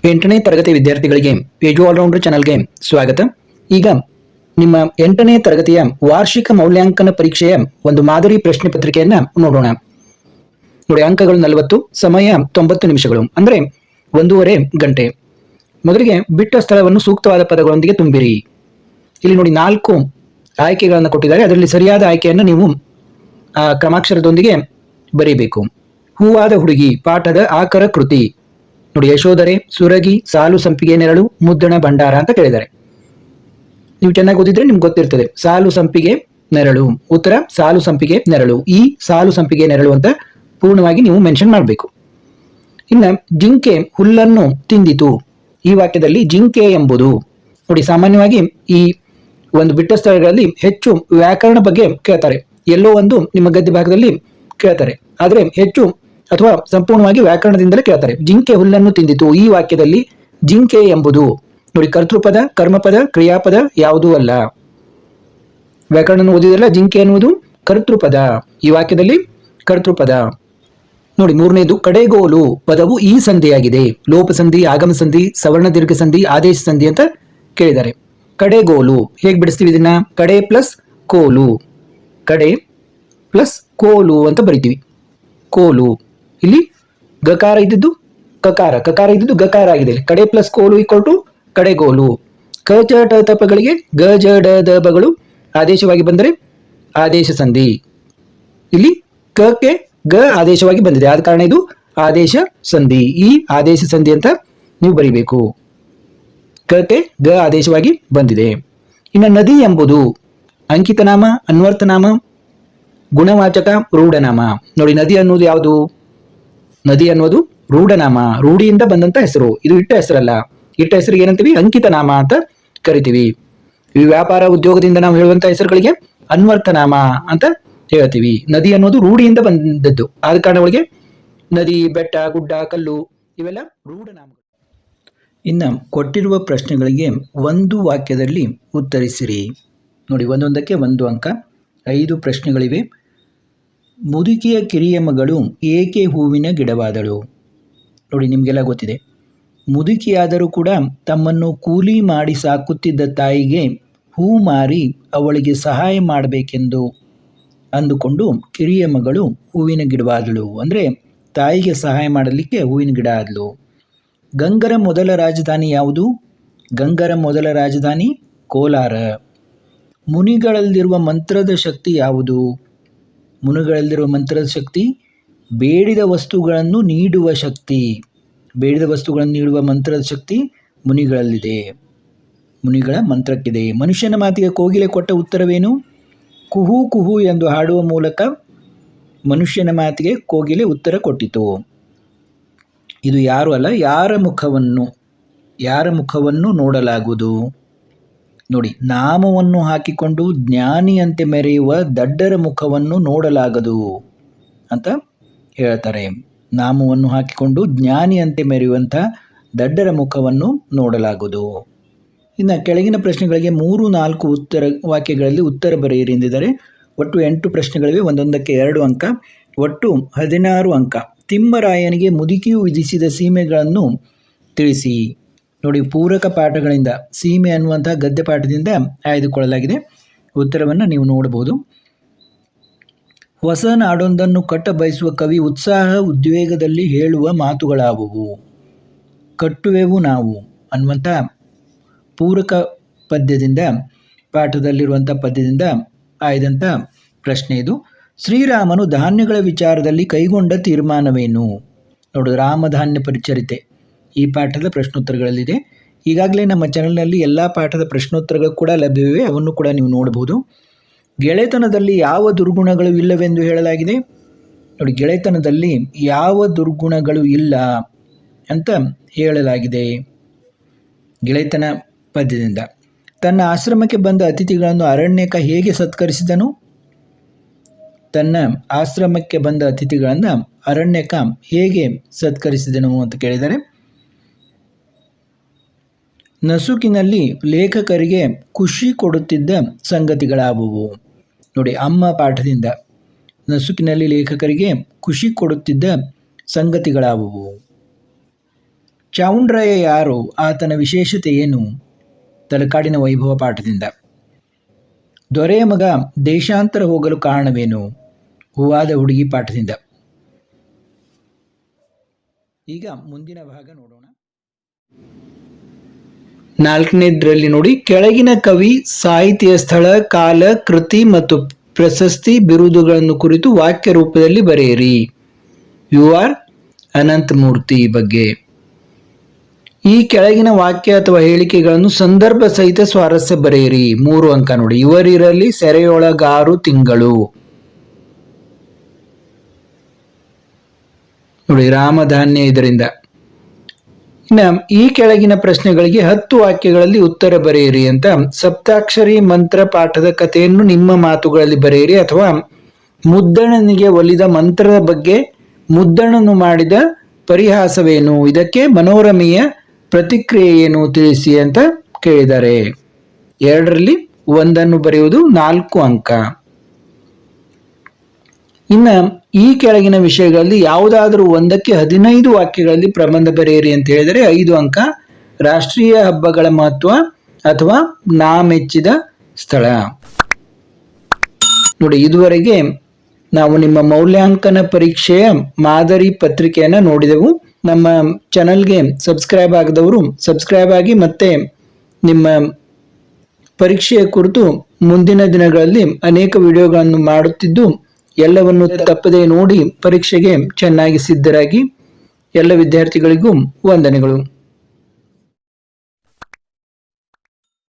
ಎಂಟನೇ ತರಗತಿ ವಿದ್ಯಾರ್ಥಿಗಳಿಗೆ ಪೇಜು ಆಲ್ರೌಂಡರ್ ಚಾನಲ್ಗೆ ಸ್ವಾಗತ. ಈಗ ನಿಮ್ಮ 8ನೇ ತರಗತಿಯ ವಾರ್ಷಿಕ ಮೌಲ್ಯಾಂಕನ ಪರೀಕ್ಷೆಯ ಒಂದು ಮಾದರಿ ಪ್ರಶ್ನೆ ಪತ್ರಿಕೆಯನ್ನ ನೋಡೋಣ. ನೋಡಿ, ಅಂಕಗಳು 40, ಸಮಯ 90 ನಿಮಿಷಗಳು, ಅಂದ್ರೆ 1.5 ಗಂಟೆ. ಮೊದಲಿಗೆ ಬಿಟ್ಟ ಸ್ಥಳವನ್ನು ಸೂಕ್ತವಾದ ಪದಗಳೊಂದಿಗೆ ತುಂಬಿರಿ. ಇಲ್ಲಿ ನೋಡಿ 4 ಆಯ್ಕೆಗಳನ್ನು ಕೊಟ್ಟಿದ್ದಾರೆ. ಅದರಲ್ಲಿ ಸರಿಯಾದ ಆಯ್ಕೆಯನ್ನು ನೀವು ಕ್ರಮಾಕ್ಷರದೊಂದಿಗೆ ಬರೀಬೇಕು. ಹೂವಾದ ಹುಡುಗಿ ಪಾಠದ ಆಕರ ಕೃತಿ. ನೋಡಿ, ಯಶೋಧರೆ, ಸುರಗಿ, ಸಾಲು ಸಂಪಿಗೆ ನೆರಳು, ಮುದ್ದಣ ಭಂಡಾರ ಅಂತ ಕೇಳಿದ್ದಾರೆ. ನೀವು ಚೆನ್ನಾಗಿ ಓದಿದ್ರೆ ನಿಮ್ಗೆ ಗೊತ್ತಿರ್ತದೆ. ಸಾಲು ಸಂಪಿಗೆ ನೆರಳು, ಉತ್ತರ ಸಾಲು ಸಂಪಿಗೆ ನೆರಳು. ಈ ಸಾಲು ಸಂಪಿಗೆ ನೆರಳು ಅಂತ ಪೂರ್ಣವಾಗಿ ನೀವು ಮೆನ್ಷನ್ ಮಾಡಬೇಕು. ಇನ್ನು ಜಿಂಕೆ ಹುಲ್ಲನ್ನು ತಿಂದಿತು. ಈ ವಾಕ್ಯದಲ್ಲಿ ಜಿಂಕೆ ಎಂಬುದು, ನೋಡಿ, ಸಾಮಾನ್ಯವಾಗಿ ಈ ಒಂದು ಬಿಟ್ಟ ಸ್ಥಳಗಳಲ್ಲಿ ಹೆಚ್ಚು ವ್ಯಾಕರಣ ಬಗ್ಗೆ ಕೇಳ್ತಾರೆ. ಎಲ್ಲೋ ಒಂದು ನಿಮ್ಮ ಗದ್ಯ ಭಾಗದಲ್ಲಿ ಕೇಳ್ತಾರೆ, ಆದ್ರೆ ಹೆಚ್ಚು ಅಥವಾ ಸಂಪೂರ್ಣವಾಗಿ ವ್ಯಾಕರಣದಿಂದಲೇ ಕೇಳ್ತಾರೆ. ಜಿಂಕೆ ಹುಲ್ಲನ್ನು ತಿಂದಿತು. ಈ ವಾಕ್ಯದಲ್ಲಿ ಜಿಂಕೆ ಎಂಬುದು, ನೋಡಿ, ಕರ್ತೃಪದ, ಕರ್ಮಪದ, ಕ್ರಿಯಾಪದ ಯಾವುದೂ ಅಲ್ಲ. ವ್ಯಾಕರಣ ಓದಿದಲ್ಲ. ಜಿಂಕೆ ಎನ್ನುವುದು ಕರ್ತೃಪದ, ಈ ವಾಕ್ಯದಲ್ಲಿ ಕರ್ತೃಪದ. ನೋಡಿ, 3ನೇದು ಕಡೆಗೋಲು ಪದವು ಈ ಸಂಧಿಯಾಗಿದೆ. ಲೋಪ ಸಂಧಿ, ಆಗಮ ಸಂಧಿ, ಸವರ್ಣ ದೀರ್ಘ ಸಂಧಿ, ಆದೇಶ ಸಂಧಿ ಅಂತ ಕೇಳಿದ್ದಾರೆ. ಕಡೆಗೋಲು ಹೇಗೆ ಬಿಡಿಸ್ತೀವಿ? ಇದನ್ನ ಕಡೆ ಪ್ಲಸ್ ಕೋಲು, ಕಡೆ ಪ್ಲಸ್ ಕೋಲು ಅಂತ ಬರಿತೀವಿ. ಕೋಲು, ಇಲ್ಲಿ ಗಕಾರ ಇದ್ದಿದ್ದು ಕಕಾರ, ಕಕಾರ ಇದ್ದಿದ್ದು ಗಕಾರ ಆಗಿದೆ. ಕಡೆ ಪ್ಲಸ್ ಕೋಲು ಈಕ್ವಲ್ ಟು ಕಡೆಗೋಲು. ಕ ಚ ಟ ತ ಪಗಳಿಗೆ ಗ ಜ ಡ ದ ಬಗಳು ಆದೇಶವಾಗಿ ಬಂದರೆ ಆದೇಶ ಸಂಧಿ. ಇಲ್ಲಿ ಕಕ್ಕೆ ಗ ಆದೇಶವಾಗಿ ಬಂದಿದೆ, ಆದ ಕಾರಣ ಇದು ಆದೇಶ ಸಂಧಿ. ಈ ಆದೇಶ ಸಂಧಿ ಅಂತ ನೀವು ಬರಿಬೇಕು. ಕಕ್ಕೆ ಗ ಆದೇಶವಾಗಿ ಬಂದಿದೆ. ಇನ್ನು ನದಿ ಎಂಬುದು ಅಂಕಿತನಾಮ, ಅನ್ವರ್ಥನಾಮ, ಗುಣವಾಚಕ, ರೂಢನಾಮ. ನೋಡಿ, ನದಿ ಅನ್ನೋದು ಯಾವುದು? ನದಿ ಅನ್ನೋದು ರೂಢನಾಮ, ರೂಢಿಯಿಂದ ಬಂದಂತ ಹೆಸರು. ಇದು ಇಟ್ಟ ಹೆಸರಲ್ಲ. ಇಟ್ಟ ಹೆಸರಿಗೆ ಏನಂತೀವಿ? ಅಂಕಿತನಾಮ ಅಂತ ಕರಿತೀವಿ. ಈ ವ್ಯಾಪಾರ ಉದ್ಯೋಗದಿಂದ ನಾವು ಹೇಳುವಂತ ಹೆಸರುಗಳಿಗೆ ಅನ್ವರ್ಥನಾಮ ಅಂತ ಹೇಳ್ತೀವಿ. ನದಿ ಅನ್ನೋದು ರೂಢಿಯಿಂದ ಬಂದದ್ದು, ಆದ ಕಾರಣಗಳಿಗೆ ನದಿ, ಬೆಟ್ಟ, ಗುಡ್ಡ, ಕಲ್ಲು ಇವೆಲ್ಲ ರೂಢನಾಮಗಳು. ಇನ್ನು ಕೊಟ್ಟಿರುವ ಪ್ರಶ್ನೆಗಳಿಗೆ ಒಂದು ವಾಕ್ಯದಲ್ಲಿ ಉತ್ತರಿಸಿರಿ. ನೋಡಿ, ಒಂದೊಂದಕ್ಕೆ 1 ಅಂಕ. 5 ಪ್ರಶ್ನೆಗಳಿವೆ. ಮುದುಕಿಯ ಕಿರಿಯ ಮಗಳು ಏಕೆ ಹೂವಿನ ಗಿಡವಾದಳು? ನೋಡಿ, ನಿಮಗೆಲ್ಲ ಗೊತ್ತಿದೆ. ಮುದುಕಿಯಾದರೂ ಕೂಡ ತಮ್ಮನ್ನು ಕೂಲಿ ಮಾಡಿ ಸಾಕುತ್ತಿದ್ದ ತಾಯಿಗೆ ಹೂ ಮಾರಿ ಅವಳಿಗೆ ಸಹಾಯ ಮಾಡಬೇಕೆಂದು ಅಂದುಕೊಂಡು ಕಿರಿಯ ಮಗಳು ಹೂವಿನ ಗಿಡವಾದಳು. ಅಂದರೆ ತಾಯಿಗೆ ಸಹಾಯ ಮಾಡಲಿಕ್ಕೆ ಹೂವಿನ ಗಿಡ ಆದಳು. ಗಂಗರ ಮೊದಲ ರಾಜಧಾನಿ ಯಾವುದು? ಗಂಗರ ಮೊದಲ ರಾಜಧಾನಿ ಕೋಲಾರ. ಮುನಿಗಳಲ್ಲಿರುವ ಮಂತ್ರದ ಶಕ್ತಿ ಯಾವುದು? ಮುನಿಗಳಲ್ಲಿರುವ ಮಂತ್ರದ ಶಕ್ತಿ ಬೇಡಿದ ವಸ್ತುಗಳನ್ನು ನೀಡುವ ಶಕ್ತಿ. ಬೇಡಿದ ವಸ್ತುಗಳನ್ನು ನೀಡುವ ಮಂತ್ರದ ಶಕ್ತಿ ಮುನಿಗಳಲ್ಲಿದೆ, ಮುನಿಗಳ ಮಂತ್ರಕ್ಕಿದೆ. ಮನುಷ್ಯನ ಮಾತಿಗೆ ಕೋಗಿಲೆ ಕೊಟ್ಟ ಉತ್ತರವೇನು? ಕುಹು ಕುಹು ಎಂದು ಹಾಡುವ ಮೂಲಕ ಮನುಷ್ಯನ ಮಾತಿಗೆ ಕೋಗಿಲೆ ಉತ್ತರ ಕೊಟ್ಟಿತು. ಇದು ಯಾರು ಅಲ್ಲ, ಯಾರ ಮುಖವನ್ನು ನೋಡಲಾಗುವುದು? ನೋಡಿ, ನಾಮವನ್ನು ಹಾಕಿಕೊಂಡು ಜ್ಞಾನಿಯಂತೆ ಮೆರೆಯುವ ದಡ್ಡರ ಮುಖವನ್ನು ನೋಡಲಾಗದು ಅಂತ ಹೇಳ್ತಾರೆ. ನಾಮವನ್ನು ಹಾಕಿಕೊಂಡು ಜ್ಞಾನಿಯಂತೆ ಮೆರೆಯುವಂಥ ದಡ್ಡರ ಮುಖವನ್ನು ನೋಡಲಾಗುವುದು. ಇನ್ನು ಕೆಳಗಿನ ಪ್ರಶ್ನೆಗಳಿಗೆ 3-4 ವಾಕ್ಯಗಳಲ್ಲಿ ಉತ್ತರ ಬರೆಯಿರಿ ಎಂದಿದ್ದಾರೆ. ಒಟ್ಟು 8 ಪ್ರಶ್ನೆಗಳಿವೆ. ಒಂದೊಂದಕ್ಕೆ 2 ಅಂಕ, ಒಟ್ಟು 16 ಅಂಕ. ತಿಮ್ಮರಾಯನಿಗೆ ಮುದುಕಿಯು ವಿಧಿಸಿದ ಸೀಮೆಗಳನ್ನು ತಿಳಿಸಿ. ನೋಡಿ, ಪೂರಕ ಪಾಠಗಳಿಂದ ಸೀಮೆ ಅನ್ನುವಂಥ ಗದ್ಯ ಪಾಠದಿಂದ ಆಯ್ದುಕೊಳ್ಳಲಾಗಿದೆ. ಉತ್ತರವನ್ನು ನೀವು ನೋಡಬಹುದು. ಹೊಸ ನಾಡೊಂದನ್ನು ಕಟ್ಟ ಬಯಸುವ ಕವಿ ಉತ್ಸಾಹ ಉದ್ವೇಗದಲ್ಲಿ ಹೇಳುವ ಮಾತುಗಳಾವುವು? ಕಟ್ಟುವೆವು ನಾವು ಅನ್ನುವಂಥ ಪೂರಕ ಪದ್ಯದಿಂದ, ಪಾಠದಲ್ಲಿರುವಂಥ ಪದ್ಯದಿಂದ ಆಯ್ದಂಥ ಪ್ರಶ್ನೆ ಇದು. ಶ್ರೀರಾಮನು ಧಾನ್ಯಗಳ ವಿಚಾರದಲ್ಲಿ ಕೈಗೊಂಡ ತೀರ್ಮಾನವೇನು? ನೋಡು, ರಾಮಧಾನ್ಯ ಪರಿಚರಿತೆ ಈ ಪಾಠದ ಪ್ರಶ್ನೋತ್ತರಗಳಲ್ಲಿದೆ. ಈಗಾಗಲೇ ನಮ್ಮ ಚಾನಲ್ನಲ್ಲಿ ಎಲ್ಲ ಪಾಠದ ಪ್ರಶ್ನೋತ್ತರಗಳು ಕೂಡ ಲಭ್ಯವಿವೆ, ಅವನ್ನು ಕೂಡ ನೀವು ನೋಡಬಹುದು. ಗೆಳೆತನದಲ್ಲಿ ಯಾವ ದುರ್ಗುಣಗಳು ಇಲ್ಲವೆಂದು ಹೇಳಲಾಗಿದೆ? ನೋಡಿ, ಗೆಳೆತನದಲ್ಲಿ ಯಾವ ದುರ್ಗುಣಗಳು ಇಲ್ಲ ಅಂತ ಹೇಳಲಾಗಿದೆ ಗೆಳೆತನ ಪದ್ಯದಿಂದ. ತನ್ನ ಆಶ್ರಮಕ್ಕೆ ಬಂದ ಅತಿಥಿಗಳನ್ನು ಅರಣ್ಯಕ ಹೇಗೆ ಸತ್ಕರಿಸಿದನು? ತನ್ನ ಆಶ್ರಮಕ್ಕೆ ಬಂದ ಅತಿಥಿಗಳನ್ನು ಅರಣ್ಯಕ ಹೇಗೆ ಸತ್ಕರಿಸಿದನು ಅಂತ ಕೇಳಿದರೆ, ನಸುಕಿನಲ್ಲಿ ಲೇಖಕರಿಗೆ ಖುಷಿ ಕೊಡುತ್ತಿದ್ದ ಸಂಗತಿಗಳಾವುವು? ನೋಡಿ, ಅಮ್ಮ ಪಾಠದಿಂದ ನಸುಕಿನಲ್ಲಿ ಲೇಖಕರಿಗೆ ಖುಷಿ ಕೊಡುತ್ತಿದ್ದ ಸಂಗತಿಗಳಾವುವು? ಚಾವುಂಡರಾಯ ಯಾರು, ಆತನ ವಿಶೇಷತೆ ಏನು? ತಲಕಾಡಿನ ವೈಭವ ಪಾಠದಿಂದ. ದೊರೆಯ ಮಗ ದೇಶಾಂತರ ಹೋಗಲು ಕಾರಣವೇನು? ಹೂವಾದ ಹುಡುಗಿ ಪಾಠದಿಂದ. ಈಗ ಮುಂದಿನ ಭಾಗ ನೋಡೋಣ. 4ನೇದ್ರಲ್ಲಿ ನೋಡಿ, ಕೆಳಗಿನ ಕವಿ ಸಾಹಿತ್ಯ ಸ್ಥಳ, ಕಾಲ, ಕೃತಿ ಮತ್ತು ಪ್ರಶಸ್ತಿ ಬಿರುದುಗಳನ್ನು ಕುರಿತು ವಾಕ್ಯ ರೂಪದಲ್ಲಿ ಬರೆಯಿರಿ. ಯು ಆರ್ ಅನಂತಮೂರ್ತಿ ಬಗ್ಗೆ. ಈ ಕೆಳಗಿನ ವಾಕ್ಯ ಅಥವಾ ಹೇಳಿಕೆಗಳನ್ನು ಸಂದರ್ಭ ಸಹಿತ ಸ್ವಾರಸ್ಯ ಬರೆಯಿರಿ. 3 ಅಂಕ ನೋಡಿ. ಇವರಿರಲಿ ಸೆರೆಯೊಳಗಾರು ತಿಂಗಳು ನೋಡಿ, ರಾಮಧಾನ್ಯ ಇದರಿಂದ. ಇನ್ನು ಈ ಕೆಳಗಿನ ಪ್ರಶ್ನೆಗಳಿಗೆ 10 ವಾಕ್ಯಗಳಲ್ಲಿ ಉತ್ತರ ಬರೆಯಿರಿ ಅಂತ. ಸಪ್ತಾಕ್ಷರಿ ಮಂತ್ರ ಪಾಠದ ಕಥೆಯನ್ನು ನಿಮ್ಮ ಮಾತುಗಳಲ್ಲಿ ಬರೆಯಿರಿ, ಅಥವಾ ಮುದ್ದಣನಿಗೆ ಒಲಿದ ಮಂತ್ರದ ಬಗ್ಗೆ ಮುದ್ದಣನು ಮಾಡಿದ ಪರಿಹಾಸವೇನು, ಇದಕ್ಕೆ ಮನೋರಮೆಯ ಪ್ರತಿಕ್ರಿಯೆ ಏನು ತಿಳಿಸಿ ಅಂತ ಕೇಳಿದ್ದಾರೆ. 2ರಲ್ಲಿ 1 ಬರೆಯುವುದು 4 ಅಂಕ. ಇನ್ನು ಈ ಕೆಳಗಿನ ವಿಷಯಗಳಲ್ಲಿ ಯಾವುದಾದರೂ ಒಂದಕ್ಕೆ 15 ವಾಕ್ಯಗಳಲ್ಲಿ ಪ್ರಬಂಧ ಬರೆಯಿರಿ ಅಂತ ಹೇಳಿದರೆ 5 ಅಂಕ. ರಾಷ್ಟ್ರೀಯ ಹಬ್ಬಗಳ ಮಹತ್ವ ಅಥವಾ ನಾ ಮೆಚ್ಚಿದ ಸ್ಥಳ. ನೋಡಿ, ಇದುವರೆಗೆ ನಾವು ನಿಮ್ಮ ಮೌಲ್ಯಾಂಕನ ಪರೀಕ್ಷೆಯ ಮಾದರಿ ಪತ್ರಿಕೆಯನ್ನು ನೋಡಿದೆವು. ನಮ್ಮ ಚಾನಲ್ಗೆ ಸಬ್ಸ್ಕ್ರೈಬ್ ಆಗದವರು ಸಬ್ಸ್ಕ್ರೈಬ್ ಆಗಿ, ಮತ್ತೆ ನಿಮ್ಮ ಪರೀಕ್ಷೆಯ ಕುರಿತು ಮುಂದಿನ ದಿನಗಳಲ್ಲಿ ಅನೇಕ ವಿಡಿಯೋಗಳನ್ನು ಮಾಡುತ್ತಿದ್ದು ಎಲ್ಲವನ್ನು ತಪ್ಪದೆ ನೋಡಿ ಪರೀಕ್ಷೆಗೆ ಚೆನ್ನಾಗಿ ಸಿದ್ಧರಾಗಿ. ಎಲ್ಲ ವಿದ್ಯಾರ್ಥಿಗಳಿಗೂ ವಂದನೆಗಳು.